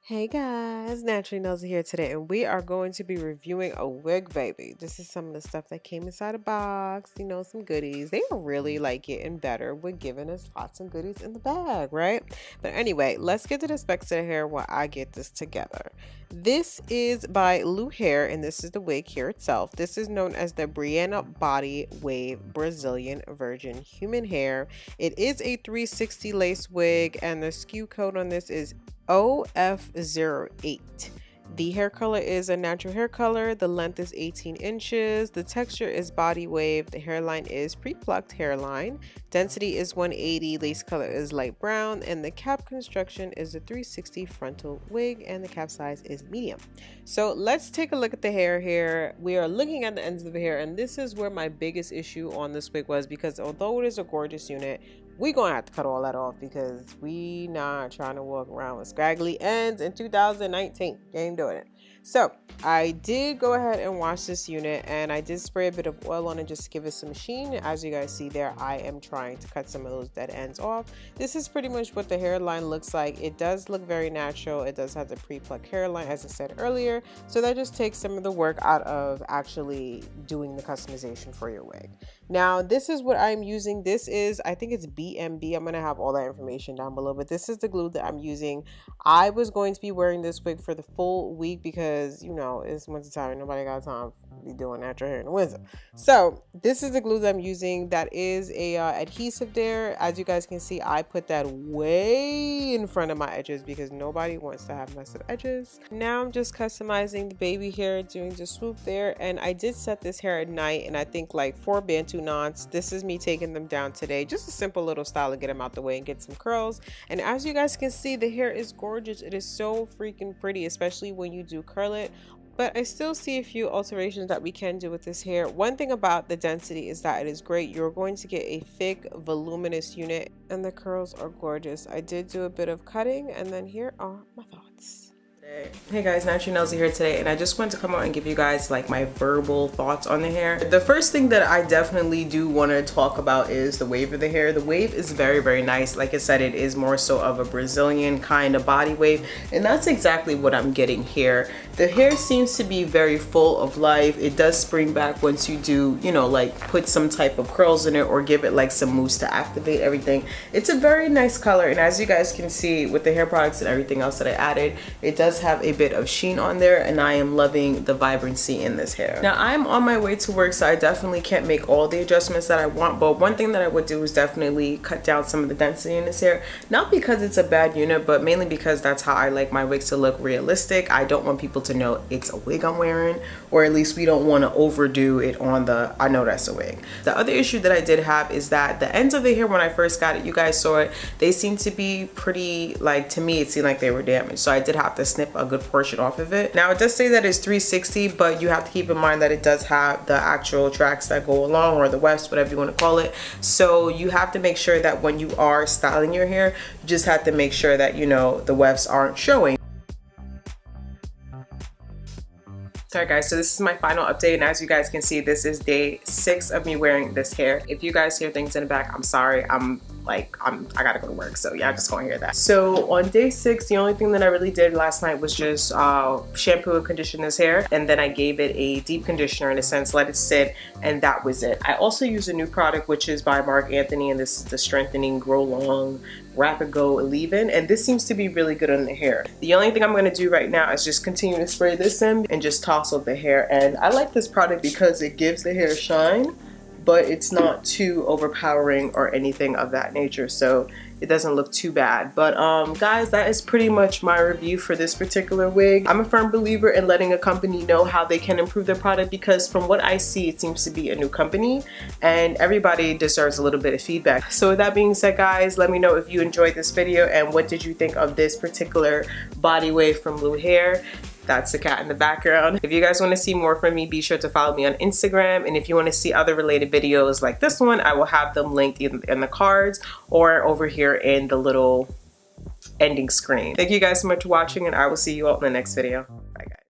Hey guys, NaturallyNellzy here today, and we are going to be reviewing a wig, baby. This is some of the stuff that came inside a box, some goodies. They are really getting better with giving us lots of goodies in the bag, right? But anyway, let's get to the specs of the hair while I get this together. This is by Luhair, and this is the wig here itself. This is known as the Briana Body Wave Brazilian Virgin Human Hair. It is a 360 lace wig, and the SKU code on this is OF08. The hair color is a natural hair color. The length is 18 inches. The texture is body wave. The hairline is pre-plucked hairline. Density is 180. Lace color is light brown. And the cap construction is a 360 frontal wig. And the cap size is medium. So let's take a look at the hair here. We are looking at the ends of the hair. And this is where my biggest issue on this wig was, because although it is a gorgeous unit, we're gonna have to cut all that off because we not trying to walk around with scraggly ends in 2019. You ain't doing it. So I did go ahead and wash this unit, and I did spray a bit of oil on it just to give it some sheen. As you guys see there, I am trying to cut some of those dead ends off. This is pretty much what the hairline looks like. It does look very natural. It does have the pre-plucked hairline, as I said earlier. So that just takes some of the work out of actually doing the customization for your wig. Now, this is what I'm using. This is, I think it's BMB. I'm going to have all that information down below, but this is the glue that I'm using. I was going to be wearing this wig for the full week because, it's winter time. Nobody got time to be doing natural hair in the winter. So this is the glue that I'm using. That is a adhesive there. As you guys can see, I put that way in front of my edges because nobody wants to have messed up edges. Now I'm just customizing the baby hair, doing the swoop there. And I did set this hair at night, and I think like 4 Bantu knots. This is me taking them down today. Just a simple little style to get them out the way and get some curls. And as you guys can see, the hair is gorgeous. It is so freaking pretty, especially when you do curl it. But I still see a few alterations that we can do with this hair. One thing about the density is that it is great. You're going to get a thick, voluminous unit, and the curls are gorgeous. I did do a bit of cutting, and then here are my thoughts. Hey guys, NaturallyNellzy here today, and I just wanted to come out and give you guys like my verbal thoughts on the hair. The first thing that I definitely do want to talk about is the wave of the hair. The wave is very, very nice. Like I said, it is more so of a Brazilian kind of body wave, and that's exactly what I'm getting here. The hair seems to be very full of life. It does spring back once you do, like put some type of curls in it or give it like some mousse to activate everything. It's a very nice color, and as you guys can see with the hair products and everything else that I added, it does have a bit of sheen on there, and I am loving the vibrancy in this hair. Now I'm on my way to work, so I definitely can't make all the adjustments that I want, but one thing that I would do is definitely cut down some of the density in this hair, not because it's a bad unit, but mainly because that's how I like my wigs to look realistic. I don't want people to know it's a wig I'm wearing, or at least we don't want to overdo it on the I know that's a wig. The other issue that I did have is that the ends of the hair, when I first got it, you guys saw it, they seemed to be pretty, like, to me it seemed like they were damaged, so I did have to snip a good portion off of it. Now it does say that it's 360, but you have to keep in mind that it does have the actual tracks that go along, or the wefts, whatever you want to call it. So you have to make sure that when you are styling your hair, you just have to make sure that the wefts aren't showing. Alright guys, so this is my final update, and as you guys can see, this is day 6 of me wearing this hair. If you guys hear things in the back, I'm sorry. I gotta go to work, so yeah, just gonna hear that. So on day 6, the only thing that I really did last night was just shampoo and condition this hair, and then I gave it a deep conditioner, in a sense, let it sit, and that was it. I also used a new product, which is by Mark Anthony, and this is the Strengthening Grow Long Rapid Go Leave-In, and this seems to be really good on the hair. The only thing I'm going to do right now is just continue to spray this in and just toss up the hair. And I like this product because it gives the hair shine, but it's not too overpowering or anything of that nature, so it doesn't look too bad. But guys, that is pretty much my review for this particular wig. I'm a firm believer in letting a company know how they can improve their product, because from what I see, it seems to be a new company and everybody deserves a little bit of feedback. So with that being said, guys, let me know if you enjoyed this video and what did you think of this particular body wave from Luhair. That's the cat in the background. If you guys want to see more from me, be sure to follow me on Instagram. And if you want to see other related videos like this one, I will have them linked in the cards or over here in the little ending screen. Thank you guys so much for watching, and I will see you all in the next video.